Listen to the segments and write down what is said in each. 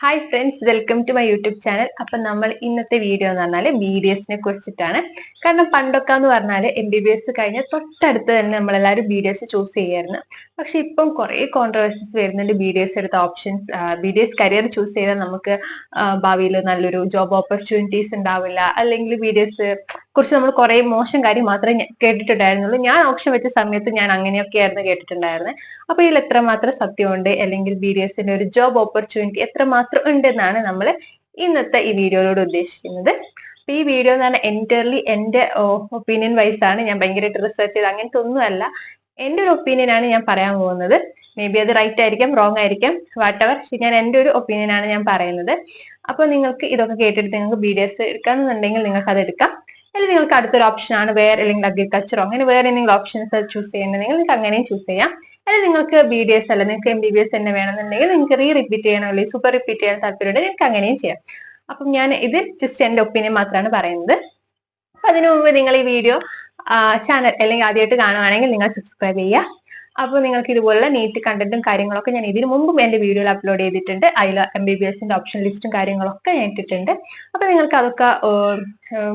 Hi friends, welcome to my YouTube channel. അപ്പൊ നമ്മൾ ഇന്നത്തെ വീഡിയോ എന്ന് പറഞ്ഞാല് BDSനെ കുറിച്ചിട്ടാണ്. കാരണം പണ്ടൊക്കെ എന്ന് പറഞ്ഞാല് MBBS കഴിഞ്ഞ തൊട്ടടുത്ത് തന്നെ നമ്മളെല്ലാവരും BDS ചൂസ് ചെയ്യായിരുന്നു. പക്ഷെ ഇപ്പം കുറെ കോൺട്രവേഴ്സീസ് വരുന്നുണ്ട്. BDS എടുത്ത ഓപ്ഷൻസ്, BDS കരിയർ ചൂസ് ചെയ്താൽ നമുക്ക് ഭാവിയിൽ നല്ലൊരു ജോബ് ഓപ്പർച്യൂണിറ്റീസ് ഉണ്ടാവില്ല, അല്ലെങ്കിൽ BDS കുറിച്ച് നമ്മൾ കുറെ മോശം കാര്യം മാത്രമേ കേട്ടിട്ടുണ്ടായിരുന്നുള്ളൂ. ഞാൻ ഓപ്ഷൻ വെച്ച സമയത്ത് ഞാൻ അങ്ങനെയൊക്കെയായിരുന്നു കേട്ടിട്ടുണ്ടായിരുന്നത്. അപ്പൊ ഇതിൽ എത്രമാത്രം സത്യമുണ്ട്, അല്ലെങ്കിൽ BDSന്റെ ഒരു ജോബ് ഓപ്പർച്യൂണിറ്റി എത്രമാത്രം ഉണ്ടെന്നാണ് നമ്മൾ ഇന്നത്തെ ഈ വീഡിയോയിലൂടെ ഉദ്ദേശിക്കുന്നത്. അപ്പൊ ഈ വീഡിയോ എന്ന് പറഞ്ഞാൽ എൻറ്റയർലി എന്റെ ഒപ്പീനിയൻ വൈസ് ആണ്. ഞാൻ ഭയങ്കരമായിട്ട് റിസർച്ച് ചെയ്ത് അങ്ങനത്തെ ഒന്നുമല്ല, എന്റെ ഒരു ഒപ്പീനിയൻ ആണ് ഞാൻ പറയാൻ പോകുന്നത്. മേ ബി അത് റൈറ്റ് ആയിരിക്കാം, റോങ് ആയിരിക്കാം, വാട്ട് എവർ. ഞാൻ എന്റെ ഒരു ഒപ്പീനിയൻ ആണ് ഞാൻ പറയുന്നത്. അപ്പൊ നിങ്ങൾക്ക് ഇതൊക്കെ കേട്ടിട്ട് നിങ്ങൾക്ക് BDS എടുക്കാന്നുണ്ടെങ്കിൽ നിങ്ങൾക്ക് അത് എടുക്കാം. അല്ലെങ്കിൽ നിങ്ങൾക്ക് അടുത്തൊരു ഓപ്ഷൻ ആണ് വേറെ, അല്ലെങ്കിൽ അഗ്രികൾച്ചറോ അങ്ങനെ വേറെ എന്തെങ്കിലും ഓപ്ഷൻസ് ചൂസ് ചെയ്യണമെങ്കിൽ നിങ്ങൾക്ക് അങ്ങനെയും ചൂസ് ചെയ്യാം. അല്ലെങ്കിൽ നിങ്ങൾക്ക് BDS അല്ല, നിങ്ങൾക്ക് MBBS തന്നെ വേണമെന്നുണ്ടെങ്കിൽ നിങ്ങൾക്ക് റിപ്പീറ്റ് ചെയ്യണോ അല്ലെങ്കിൽ സൂപ്പർ റിപ്പീറ്റ് ചെയ്യാൻ താല്പര്യമുണ്ട്, നിങ്ങൾക്ക് അങ്ങനെയും ചെയ്യാം. അപ്പം ഞാൻ ഇത് ജസ്റ്റ് എന്റെ ഒപ്പീനിയൻ മാത്രമാണ് പറയുന്നത്. അപ്പൊ അതിനു മുമ്പ് നിങ്ങൾ ഈ വീഡിയോ ചാനൽ അല്ലെങ്കിൽ ആദ്യമായിട്ട് കാണുവാണെങ്കിൽ നിങ്ങൾ സബ്സ്ക്രൈബ് ചെയ്യുക. അപ്പോൾ നിങ്ങൾക്ക് ഇതുപോലുള്ള നീറ്റ് കണ്ടന്റും കാര്യങ്ങളൊക്കെ ഞാൻ ഇതിനു മുമ്പും എന്റെ വീഡിയോയിൽ അപ്ലോഡ് ചെയ്തിട്ടുണ്ട്. അതിൽ MBBSന്റെ ഓപ്ഷൻ ലിസ്റ്റും കാര്യങ്ങളൊക്കെ ഞാൻ ഇട്ടിട്ടുണ്ട്. അപ്പൊ നിങ്ങൾക്ക് അതൊക്കെ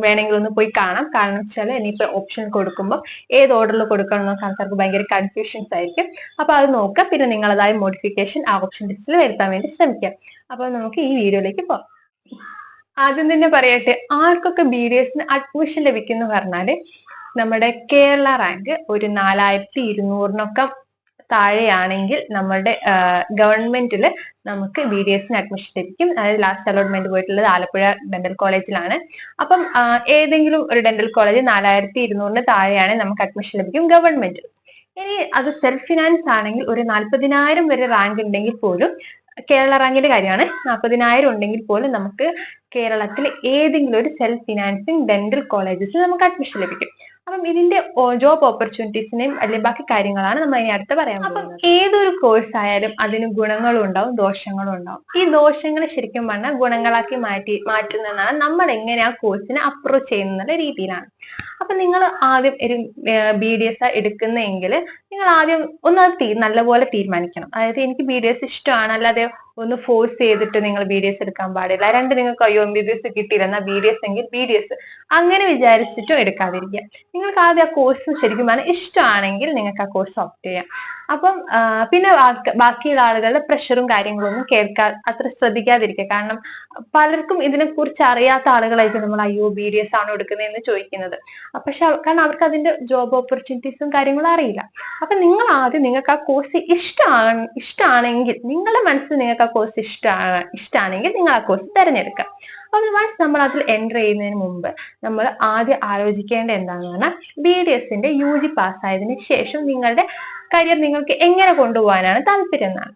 വേണമെങ്കിൽ ഒന്ന് പോയി കാണാം. കാരണം വെച്ചാൽ ഇനിയിപ്പോ ഓപ്ഷൻ കൊടുക്കുമ്പോൾ ഏത് ഓർഡറിൽ കൊടുക്കണം എന്നൊക്കെ ആൾക്കാർക്ക് ഭയങ്കര കൺഫ്യൂഷൻസ് ആയിരിക്കും. അപ്പൊ അത് നോക്കുക. പിന്നെ നിങ്ങളതായ മോഡിഫിക്കേഷൻ ആ ഓപ്ഷൻ ലിസ്റ്റിൽ വരുത്താൻ വേണ്ടി ശ്രമിക്കാം. അപ്പൊ നമുക്ക് ഈ വീഡിയോയിലേക്ക് പോകാം. ആദ്യം തന്നെ പറയട്ടെ, ആർക്കൊക്കെ BDSന് അഡ്മിഷൻ ലഭിക്കുന്നു പറഞ്ഞാല് നമ്മുടെ കേരള റാങ്ക് ഒരു 4200 താഴെയാണെങ്കിൽ നമ്മുടെ ഗവൺമെന്റിൽ നമുക്ക് BDSന് അഡ്മിഷൻ ലഭിക്കും. അതായത് ലാസ്റ്റ് അലോട്ട്മെന്റ് പോയിട്ടുള്ളത് ആലപ്പുഴ ഡെന്റൽ കോളേജിലാണ്. അപ്പം ഏതെങ്കിലും ഒരു ഡെന്റൽ കോളേജ് 4200 താഴെയാണെങ്കിൽ നമുക്ക് അഡ്മിഷൻ ലഭിക്കും ഗവൺമെന്റ്. ഇനി അത് സെൽഫ് ഫിനാൻസ് ആണെങ്കിൽ ഒരു 40,000 വരെ റാങ്ക് ഉണ്ടെങ്കിൽ പോലും, കേരള റാങ്കിന്റെ കാര്യമാണ്, 40,000 ഉണ്ടെങ്കിൽ പോലും നമുക്ക് കേരളത്തിൽ ഏതെങ്കിലും ഒരു സെൽഫ് ഫിനാൻസിങ് ഡെന്റൽ കോളേജസിൽ നമുക്ക് അഡ്മിഷൻ ലഭിക്കും. അപ്പം ഇതിന്റെ ജോബ് ഓപ്പർച്യൂണിറ്റീസിനെയും അല്ലെങ്കിൽ ബാക്കി കാര്യങ്ങളാണ് നമ്മൾ ഇനി അടുത്ത് പറയാൻ പോകുന്നത്. ഏതൊരു കോഴ്സ് ആയാലും അതിന് ഗുണങ്ങളും ഉണ്ടാവും, ദോഷങ്ങളും ഉണ്ടാവും. ഈ ദോഷങ്ങൾ ശരിക്കും പറഞ്ഞാൽ ഗുണങ്ങളാക്കി മാറ്റുന്നതാണ് നമ്മൾ എങ്ങനെ ആ കോഴ്സിനെ അപ്രോച്ച് ചെയ്യുന്ന രീതിയിലാണ്. അപ്പൊ നിങ്ങൾ ആദ്യം ഒരു BDS എടുക്കുന്നെങ്കിൽ നിങ്ങൾ ആദ്യം ഒന്ന് നല്ലപോലെ തീരുമാനിക്കണം. അതായത് എനിക്ക് BDS ഇഷ്ടമാണ്, അല്ലാതെ ഒന്ന് ഫോഴ്സ് ചെയ്തിട്ട് നിങ്ങൾ BDS എടുക്കാൻ പാടില്ല. രണ്ട് നിങ്ങൾക്ക് അയ്യോ MBBS കിട്ടിയില്ല എന്നാ BDS എങ്കിൽ BDS അങ്ങനെ വിചാരിച്ചിട്ടും എടുക്കാതിരിക്കുക. നിങ്ങൾക്ക് ആദ്യം ആ കോഴ്സ് ശരിക്കും പറഞ്ഞാൽ ഇഷ്ടമാണെങ്കിൽ നിങ്ങൾക്ക് ആ കോഴ്സ് ഓപ്റ്റ് ചെയ്യാം. അപ്പം പിന്നെ ബാക്കിയുള്ള ആളുകളുടെ പ്രഷറും കാര്യങ്ങളും ഒന്നും അത്ര ശ്രദ്ധിക്കാതിരിക്കുക. കാരണം പലർക്കും ഇതിനെ കുറിച്ച് അറിയാത്ത ആളുകളായിരിക്കും നമ്മൾ അയ്യോ BDS ആണോ എടുക്കുന്നത് എന്ന് ചോദിക്കുന്നത്. പക്ഷെ കാരണം അവർക്ക് അതിന്റെ ജോബ് ഓപ്പർച്യൂണിറ്റീസും കാര്യങ്ങളും അറിയില്ല. അപ്പൊ നിങ്ങൾ ആദ്യം നിങ്ങൾക്ക് ആ കോഴ്സ് ഇഷ്ടമാണെങ്കിൽ, നിങ്ങളുടെ മനസ്സിൽ നിങ്ങൾക്ക് ആ കോഴ്സ് ഇഷ്ടമാണെങ്കിൽ നിങ്ങൾ ആ കോഴ്സ് തിരഞ്ഞെടുക്കുക. അപ്പൊ വൺസ് നമ്മൾ അതിൽ എൻ്റർ ചെയ്യുന്നതിന് മുമ്പ് നമ്മൾ ആദ്യം ആലോചിക്കേണ്ട എന്താണെന്ന് പറഞ്ഞാൽ BDSന്റെ UG പാസ്സായതിനു ശേഷം നിങ്ങളുടെ കരിയർ നിങ്ങൾക്ക് എങ്ങനെ കൊണ്ടുപോകാനാണ് താല്പര്യം എന്നാണ്.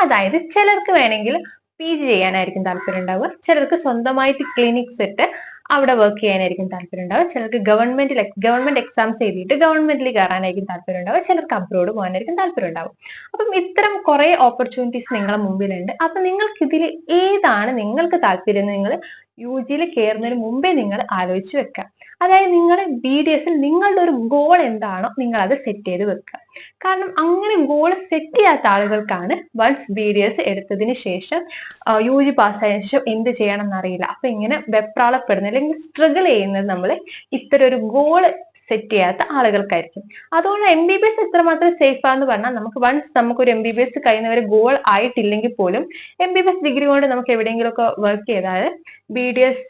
അതായത് ചിലർക്ക് വേണമെങ്കിൽ PG ചെയ്യാനായിരിക്കും താല്പര്യം ഉണ്ടാവുക, ചിലർക്ക് സ്വന്തമായിട്ട് ക്ലിനിക്സ് ഇട്ട് അവിടെ വർക്ക് ചെയ്യാനായിരിക്കും താല്പര്യം ഉണ്ടാവുക, ചിലർക്ക് ഗവൺമെന്റ് എക്സാംസ് എഴുതിയിട്ട് ഗവൺമെന്റിൽ കയറാനായിരിക്കും താല്പര്യം ഉണ്ടാവുക, ചിലർക്ക് അബ്രോഡ് പോകാനായിരിക്കും താല്പര്യം ഉണ്ടാവും. അപ്പം ഇത്തരം കുറെ ഓപ്പർച്യൂണിറ്റീസ് നിങ്ങളുടെ മുമ്പിലുണ്ട്. അപ്പൊ നിങ്ങൾക്ക് ഇതിൽ ഏതാണ് നിങ്ങൾക്ക് താല്പര്യം നിങ്ങൾ UGയിൽ കയറുന്നതിന് മുമ്പേ നിങ്ങൾ ആലോചിച്ച് വെക്കുക. അതായത് നിങ്ങളുടെ BDSൽ നിങ്ങളുടെ ഒരു ഗോൾ എന്താണോ നിങ്ങൾ അത് സെറ്റ് ചെയ്ത് വെക്കുക. കാരണം അങ്ങനെ ഗോൾ സെറ്റ് ചെയ്യാത്ത ആളുകൾക്കാണ് വൺസ് BDS എടുത്തതിന് ശേഷം UG പാസ്സായതിനു ശേഷം എന്ത് ചെയ്യണം എന്നറിയില്ല. അപ്പൊ ഇങ്ങനെ വെപ്രാളപ്പെടുന്നത് അല്ലെങ്കിൽ സ്ട്രഗിൾ ചെയ്യുന്നത് നമ്മൾ ഇത്തരം ഒരു ഗോൾ സെറ്റ് ചെയ്യാത്ത ആളുകൾക്കായിരിക്കും. അതുകൊണ്ട് MBBS എത്രമാത്രം സേഫ് ആണെന്ന് പറഞ്ഞാൽ വൺസ് നമുക്കൊരു MBBS കഴിയുന്നവരെ ഗോൾ ആയിട്ടില്ലെങ്കിൽ പോലും MBBS ഡിഗ്രി കൊണ്ട് നമുക്ക് എവിടെയെങ്കിലുമൊക്കെ വർക്ക് ചെയ്താൽ BDS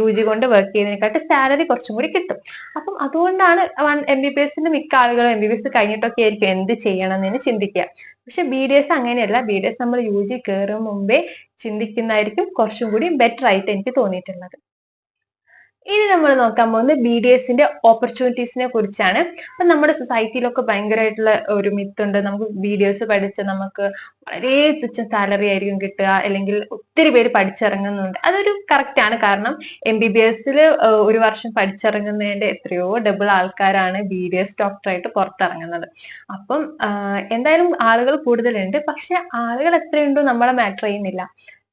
UG കൊണ്ട് വർക്ക് ചെയ്യുന്നതിനെക്കാട്ട് സാലറി കുറച്ചും കൂടി കിട്ടും. അപ്പം അതുകൊണ്ടാണ് MBBSന്റെ മിക്ക ആളുകളും MBBS കഴിഞ്ഞിട്ടൊക്കെ ആയിരിക്കും എന്ത് ചെയ്യണം എന്ന് ചിന്തിക്കുക. പക്ഷെ BDS അങ്ങനെയല്ല. BDS നമ്മൾ UG കയറും മുമ്പേ ചിന്തിക്കുന്നതായിരിക്കും കുറച്ചും കൂടി ബെറ്റർ ആയിട്ട് എനിക്ക് തോന്നിയിട്ടുള്ളത്. ഇനി നമ്മൾ നോക്കാൻ പോകുന്നത് BDSന്റെ ഓപ്പർച്യൂണിറ്റീസിനെ കുറിച്ചാണ്. അപ്പൊ നമ്മുടെ സൊസൈറ്റിയിലൊക്കെ ഭയങ്കരമായിട്ടുള്ള ഒരു മിത്ത് ഉണ്ട്, നമുക്ക് BDS പഠിച്ച നമുക്ക് വളരെ തുച്ഛ സാലറി ആയിരിക്കും കിട്ടുക, അല്ലെങ്കിൽ ഒത്തിരി പേര് പഠിച്ചിറങ്ങുന്നുണ്ട്. അതൊരു കറക്റ്റ് ആണ്. കാരണം MBBSൽ ഒരു വർഷം പഠിച്ചിറങ്ങുന്നതിന്റെ എത്രയോ ഡബിൾ ആൾക്കാരാണ് BDS ഡോക്ടറായിട്ട് പുറത്തിറങ്ങുന്നത്. അപ്പം എന്തായാലും ആളുകൾ കൂടുതലുണ്ട്. പക്ഷെ ആളുകൾ എത്രയുണ്ടോ നമ്മളെ മാറ്റർ ചെയ്യുന്നില്ല.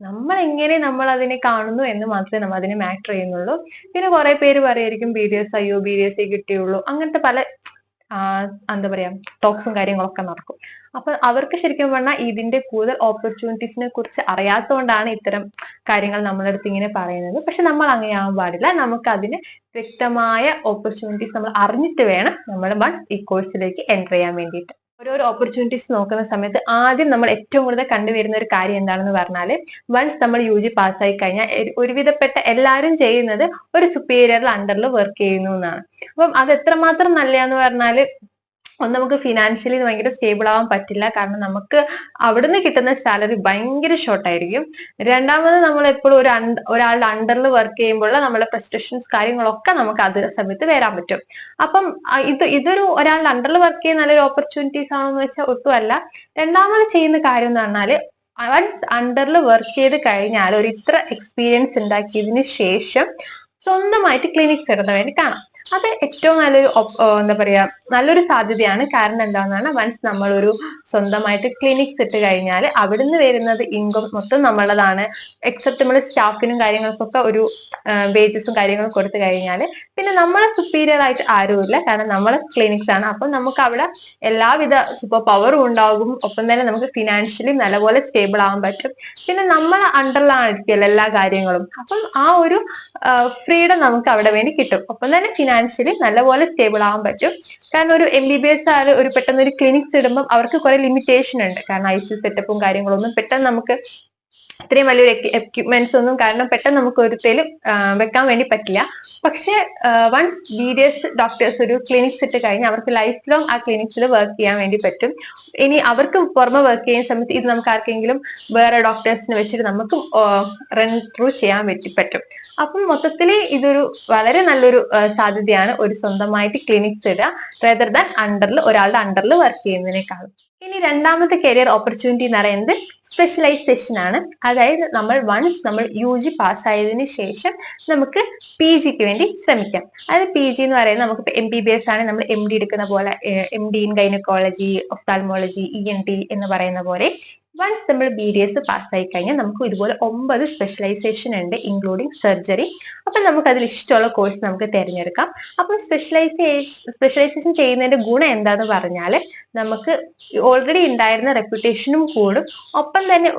നമ്മൾ എങ്ങനെ നമ്മൾ അതിനെ കാണുന്നു എന്ന് മാത്രമേ നമ്മൾ അതിനെ മാറ്റർ ചെയ്യുന്നുള്ളൂ. പിന്നെ കുറെ പേര് പറയായിരിക്കും BDS അയ്യോ BDS കിട്ടിയുള്ളൂ, അങ്ങനത്തെ പല എന്താ പറയാ ടോക്സും കാര്യങ്ങളൊക്കെ നടക്കും. അപ്പൊ അവർക്ക് ശരിക്കും പറഞ്ഞാൽ ഇതിന്റെ കൂടുതൽ ഓപ്പർച്യൂണിറ്റീസിനെ കുറിച്ച് അറിയാത്തതുകൊണ്ടാണ് ഇത്തരം കാര്യങ്ങൾ നമ്മളെ അടുത്ത് ഇങ്ങനെ പറയുന്നത്. പക്ഷെ നമ്മൾ അങ്ങനെ ആവാൻ പാടില്ല. നമുക്ക് അതിന് വ്യക്തമായ ഓപ്പർച്യൂണിറ്റീസ് നമ്മൾ അറിഞ്ഞിട്ട് വേണം നമ്മൾ ഈ കോഴ്സിലേക്ക് എൻ്റർ ചെയ്യാൻ വേണ്ടിയിട്ട്. ഓരോരോ ഓപ്പർച്യൂണിറ്റീസ് നോക്കുന്ന സമയത്ത് ആദ്യം നമ്മൾ ഏറ്റവും കൂടുതൽ കണ്ടുവരുന്ന ഒരു കാര്യം എന്താണെന്ന് പറഞ്ഞാല്, വൺസ് നമ്മൾ UG പാസ്സായി കഴിഞ്ഞാൽ ഒരുവിധപ്പെട്ട എല്ലാവരും ചെയ്യുന്നത് ഒരു സുപ്പീരിയറിൽ അണ്ടറിൽ വർക്ക് ചെയ്യുന്നു എന്നാണ്. അപ്പം അത് എത്രമാത്രം നല്ലതാന്ന് പറഞ്ഞാല്, ഒന്ന് നമുക്ക് ഫിനാൻഷ്യലി ഭയങ്കര സ്റ്റേബിൾ ആവാൻ പറ്റില്ല, കാരണം നമുക്ക് അവിടുന്ന് കിട്ടുന്ന സാലറി ഭയങ്കര ഷോർട്ട് ആയിരിക്കും. രണ്ടാമത് നമ്മൾ എപ്പോഴും ഒരാളുടെ അണ്ടറിൽ വർക്ക് ചെയ്യുമ്പോൾ നമ്മളെ പ്രസ്റ്റേഷൻസ് കാര്യങ്ങളൊക്കെ നമുക്ക് അത് സമയത്ത് വരാൻ പറ്റും. അപ്പം ഇതൊരു ഒരാളുടെ അണ്ടറിൽ വർക്ക് ചെയ്യുന്ന നല്ലൊരു ഓപ്പർച്യൂണിറ്റീസ് ആണെന്ന് വെച്ചാൽ ഒട്ടുമല്ല. രണ്ടാമത് ചെയ്യുന്ന കാര്യം എന്ന് പറഞ്ഞാല്, വൺസ് അണ്ടറിൽ വർക്ക് ചെയ്ത് കഴിഞ്ഞാൽ ഒരു ഇത്ര എക്സ്പീരിയൻസ് ഉണ്ടാക്കിയതിന് ശേഷം സ്വന്തമായിട്ട് ക്ലിനിക്സ് ഇടുന്ന വേണ്ടി കാണാം. അത് ഏറ്റവും നല്ലൊരു എന്താ പറയാ നല്ലൊരു സാധ്യതയാണ്. കാരണം എന്താണെന്നാണ്, വൺസ് നമ്മളൊരു സ്വന്തമായിട്ട് ക്ലിനിക്സ് ഇട്ട് കഴിഞ്ഞാൽ അവിടുന്ന് വരുന്നത് ഇൻകം മൊത്തം നമ്മളതാണ്. എക്സെപ്റ്റ് നമ്മൾ സ്റ്റാഫിനും കാര്യങ്ങൾക്കൊക്കെ ഒരു വേജസും കാര്യങ്ങളും കൊടുത്തു കഴിഞ്ഞാൽ പിന്നെ നമ്മളെ സുപ്പീരിയർ ആയിട്ട് ആരുമില്ല, കാരണം നമ്മളെ ക്ലിനിക്സ് ആണ്. അപ്പം നമുക്ക് അവിടെ എല്ലാവിധ സൂപ്പർ പവറും ഉണ്ടാകും. ഒപ്പം തന്നെ നമുക്ക് ഫിനാൻഷ്യലി നല്ലപോലെ സ്റ്റേബിൾ ആവാൻ പറ്റും. പിന്നെ നമ്മളെ അണ്ടറിലായിരിക്കുമല്ലോ എല്ലാ കാര്യങ്ങളും. അപ്പം ആ ഒരു ഫ്രീഡം നമുക്ക് അവിടെ വേണ്ടി കിട്ടും. ഒപ്പം തന്നെ ഫിനാൻഷ്യലി നല്ലപോലെ സ്റ്റേബിൾ ആവാൻ പറ്റും. കാരണം ഒരു MBBS ഒരു പെട്ടെന്ന് ഒരു ക്ലിനിക്സ് ഇടുമ്പോൾ അവർക്ക് കുറെ ലിമിറ്റേഷൻ ഉണ്ട്. കാരണം ICU സെറ്റപ്പും കാര്യങ്ങളൊന്നും പെട്ടെന്ന് നമുക്ക് ഇത്രയും വലിയൊരു എക്യുപ്മെന്റ്സ് ഒന്നും കാരണം പെട്ടെന്ന് നമുക്ക് ഒരുത്തേലും വെക്കാൻ വേണ്ടി പറ്റില്ല. പക്ഷെ വൺസ് BDS ഡോക്ടേഴ്സ് ഒരു ക്ലിനിക്സ് ഇട്ട് കഴിഞ്ഞാൽ അവർക്ക് ലൈഫ് ലോങ് ആ ക്ലിനിക്സിൽ വർക്ക് ചെയ്യാൻ വേണ്ടി പറ്റും. ഇനി അവർക്ക് പുറമെ വർക്ക് ചെയ്യുന്ന സമയത്ത് ഇത് നമുക്ക് ആർക്കെങ്കിലും വേറെ ഡോക്ടേഴ്സിനെ വെച്ചിട്ട് നമുക്ക് റൺ ത്രൂ ചെയ്യാൻ പറ്റും. അപ്പം മൊത്തത്തില് ഇതൊരു വളരെ നല്ലൊരു സാധ്യതയാണ്, ഒരു സ്വന്തമായിട്ട് ക്ലിനിക്സ് ഇടുക റേദർ ദാൻ ഒരാളുടെ അണ്ടറിൽ വർക്ക് ചെയ്യുന്നതിനേക്കാളും. ഇനി രണ്ടാമത്തെ കരിയർ ഓപ്പർച്യൂണിറ്റി എന്ന് പറയുന്നത് സ്പെഷ്യലൈസേഷൻ ആണ്. അതായത് നമ്മൾ UG പാസ്സായതിനു ശേഷം നമുക്ക് PGക്ക് വേണ്ടി ശ്രമിക്കാം. അതായത് PG എന്ന് പറയുന്നത് നമുക്ക് MBBS ആണ്, നമ്മൾ MD എടുക്കുന്ന പോലെ MD in gynaecology, ophthalmology, ENT എന്ന് പറയുന്ന പോലെ വൺസ് നമ്മൾ BDS പാസ്സായി കഴിഞ്ഞാൽ നമുക്ക് ഇതുപോലെ 9 സ്പെഷ്യലൈസേഷൻ ഉണ്ട്, ഇൻക്ലൂഡിങ് സർജറി. അപ്പൊ നമുക്ക് അതിൽ ഇഷ്ടമുള്ള കോഴ്സ് നമുക്ക് തിരഞ്ഞെടുക്കാം. അപ്പം സ്പെഷ്യലൈസേഷൻ ചെയ്യുന്നതിന്റെ ഗുണം എന്താന്ന് പറഞ്ഞാൽ, നമുക്ക് ഓൾറെഡി ഉണ്ടായിരുന്ന റെപ്യൂട്ടേഷനും കൂടും. ഒപ്പം തന്നെ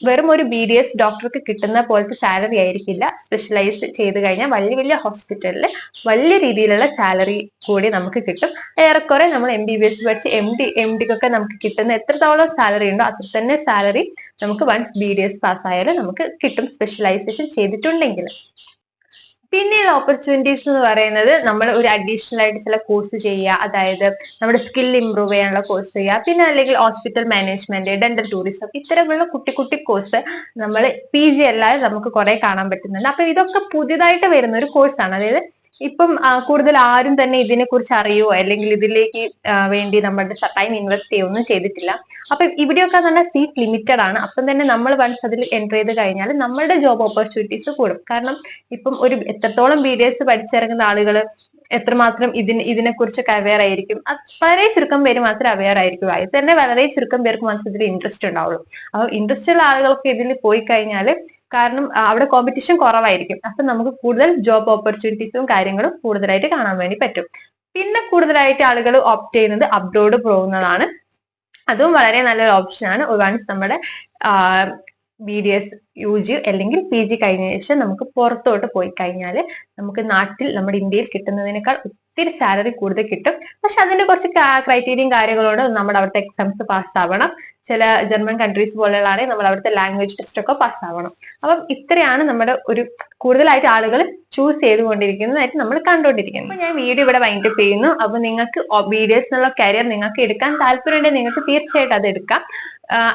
വെറും ഒരു BDS ഡോക്ടർക്ക് കിട്ടുന്ന പോലത്തെ സാലറി ആയിരിക്കില്ല. സ്പെഷ്യലൈസ് ചെയ്ത് കഴിഞ്ഞാൽ വലിയ വലിയ ഹോസ്പിറ്റലിൽ വലിയ രീതിയിലുള്ള സാലറി കൂടി നമുക്ക് കിട്ടും. ഏറെക്കുറെ നമ്മൾ MBBS പഠിച്ച് MDക്കൊക്കെ നമുക്ക് കിട്ടുന്ന എത്രത്തോളം സാലറി ഉണ്ടോ അത്ര തന്നെ സാലറി നമുക്ക് വൺസ് BDS പാസ്സായാലും നമുക്ക് കിട്ടും, സ്പെഷ്യലൈസേഷൻ ചെയ്തിട്ടുണ്ടെങ്കിൽ. പിന്നെയുള്ള ഓപ്പർച്യൂണിറ്റീസ് എന്ന് പറയുന്നത്, നമ്മൾ ഒരു അഡീഷണൽ ആയിട്ട് ചില കോഴ്സ് ചെയ്യുക, അതായത് നമ്മുടെ സ്കിൽ ഇംപ്രൂവ് ചെയ്യാനുള്ള കോഴ്സ് ചെയ്യുക. പിന്നെ അല്ലെങ്കിൽ ഹോസ്പിറ്റൽ മാനേജ്മെന്റ്, ഡെന്റൽ ടൂറിസം, ഇത്തരമുള്ള കുട്ടി കുട്ടി കോഴ്സ് നമ്മൾ PG അല്ലാതെ നമുക്ക് കുറെ കാണാൻ പറ്റുന്നുണ്ട്. അപ്പൊ ഇതൊക്കെ പുതിയതായിട്ട് വരുന്ന ഒരു കോഴ്സാണ്. അതായത് ഇപ്പം കൂടുതൽ ആരും തന്നെ ഇതിനെ കുറിച്ച് അറിയുവോ അല്ലെങ്കിൽ ഇതിലേക്ക് വേണ്ടി നമ്മുടെ ടൈം ഇൻവെസ്റ്റ് ചെയ്യുകയൊന്നും ചെയ്തിട്ടില്ല. അപ്പൊ ഇവിടെയൊക്കെ തന്നെ സീറ്റ് ലിമിറ്റഡ് ആണ്. അപ്പം തന്നെ നമ്മൾ വൺസ് അതിൽ എൻ്റർ ചെയ്ത് കഴിഞ്ഞാൽ നമ്മളുടെ ജോബ് ഓപ്പർച്യൂണിറ്റീസ് കൂടും. കാരണം ഇപ്പം എത്രത്തോളം BDS പഠിച്ചിറങ്ങുന്ന ആളുകൾ എത്രമാത്രം ഇതിനെ കുറിച്ചൊക്കെ അവെയർ ആയിരിക്കും, വളരെ ചുരുക്കം പേര് മാത്രമേ അവെയർ ആയിരിക്കും. അത് തന്നെ വളരെ ചുരുക്കം പേർക്ക് മാത്രമേ ഇതിൽ ഇൻട്രസ്റ്റ് ഉണ്ടാവുള്ളൂ. അപ്പൊ ഇൻട്രസ്റ്റ് ഉള്ള ആളുകൾക്ക് ഇതിൽ പോയി കഴിഞ്ഞാൽ, കാരണം അവിടെ കോമ്പറ്റീഷൻ കുറവായിരിക്കും, അപ്പൊ നമുക്ക് കൂടുതൽ ജോബ് ഓപ്പർച്യൂണിറ്റീസും കാര്യങ്ങളും കൂടുതലായിട്ട് കാണാൻ വേണ്ടി പറ്റും. പിന്നെ കൂടുതലായിട്ട് ആളുകൾ ഓപ്റ്റ് ചെയ്യുന്നത് അബ്രോഡ് പോകുന്നതാണ്. അതും വളരെ നല്ലൊരു ഓപ്ഷനാണ്. വൺസ് നമ്മുടെ BDS UG അല്ലെങ്കിൽ PG കഴിഞ്ഞ ശേഷം നമുക്ക് പുറത്തോട്ട് പോയി കഴിഞ്ഞാൽ നമുക്ക് നാട്ടിൽ നമ്മുടെ ഇന്ത്യയിൽ കിട്ടുന്നതിനേക്കാൾ ഒത്തിരി സാലറി കൂടുതൽ കിട്ടും. പക്ഷെ അതിന്റെ കുറച്ച് ക്രൈറ്റീരിയയും കാര്യങ്ങളോട് നമ്മുടെ അവിടുത്തെ എക്സാംസ് പാസ്സാവണം. ചില ജർമ്മൻ കൺട്രീസ് പോലെയുള്ളതാണെങ്കിൽ നമ്മൾ അവിടുത്തെ ലാംഗ്വേജ് ടെസ്റ്റ് ഒക്കെ പാസ്സാവണം. അപ്പം ഇത്രയാണ് നമ്മുടെ ഒരു കൂടുതലായിട്ട് ആളുകൾ ചൂസ് ചെയ്തുകൊണ്ടിരിക്കുന്നതായിട്ട് നമ്മൾ കണ്ടുകൊണ്ടിരിക്കുന്നത്. അപ്പൊ ഞാൻ വീഡിയോ ഇവിടെ വൈൻഡപ്പ് ചെയ്യുന്നു. അപ്പൊ നിങ്ങൾക്ക് BDS എന്നുള്ള കരിയർ നിങ്ങൾക്ക് എടുക്കാൻ താല്പര്യമുണ്ടെങ്കിൽ നിങ്ങൾക്ക് തീർച്ചയായിട്ടും അത് എടുക്കാം.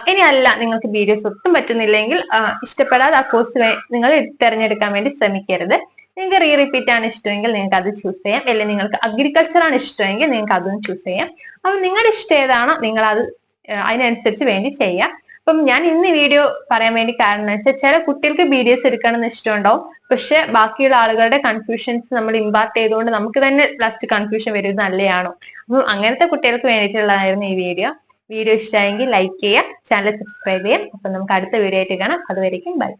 ഇനി അല്ല, നിങ്ങൾക്ക് BDS ഒട്ടും പറ്റുന്നില്ലെങ്കിൽ ഇഷ്ടപ്പെടാതെ ആ കോഴ്സ് നിങ്ങൾ തിരഞ്ഞെടുക്കാൻ വേണ്ടി ശ്രമിക്കരുത്. നിങ്ങൾക്ക് റിപ്പീറ്റ് ആണ് ഇഷ്ടമെങ്കിൽ നിങ്ങൾക്ക് അത് ചൂസ് ചെയ്യാം. അല്ലെങ്കിൽ നിങ്ങൾക്ക് അഗ്രികൾച്ചർ ആണ് ഇഷ്ടമെങ്കിൽ നിങ്ങൾക്ക് അതും ചൂസ് ചെയ്യാം. അപ്പൊ നിങ്ങളുടെ ഇഷ്ടം ഏതാണോ നിങ്ങൾ അത് അതിനനുസരിച്ച് വേണ്ടി ചെയ്യാം. അപ്പം ഞാൻ ഇന്ന് വീഡിയോ പറയാൻ വേണ്ടി കാരണം എന്ന് വെച്ചാൽ, ചില കുട്ടികൾക്ക് BDS എടുക്കണമെന്ന് ഇഷ്ടമുണ്ടാവും, പക്ഷെ ബാക്കിയുള്ള ആളുകളുടെ കൺഫ്യൂഷൻസ് നമ്മൾ ഇമ്പാർട്ട് ചെയ്തുകൊണ്ട് നമുക്ക് തന്നെ ലാസ്റ്റ് കൺഫ്യൂഷൻ വരും, നല്ലതാണോ. അപ്പം അങ്ങനത്തെ കുട്ടികൾക്ക് വേണ്ടിയിട്ടുള്ളതായിരുന്നു ഈ വീഡിയോ. വീഡിയോ ഇഷ്ടമായെങ്കിൽ ലൈക്ക് ചെയ്യാം, ചാനൽ സബ്സ്ക്രൈബ് ചെയ്യാം. അപ്പൊ നമുക്ക് അടുത്ത വീഡിയോ ആയിട്ട് കാണാം. അതുവരേക്കും ബൈ.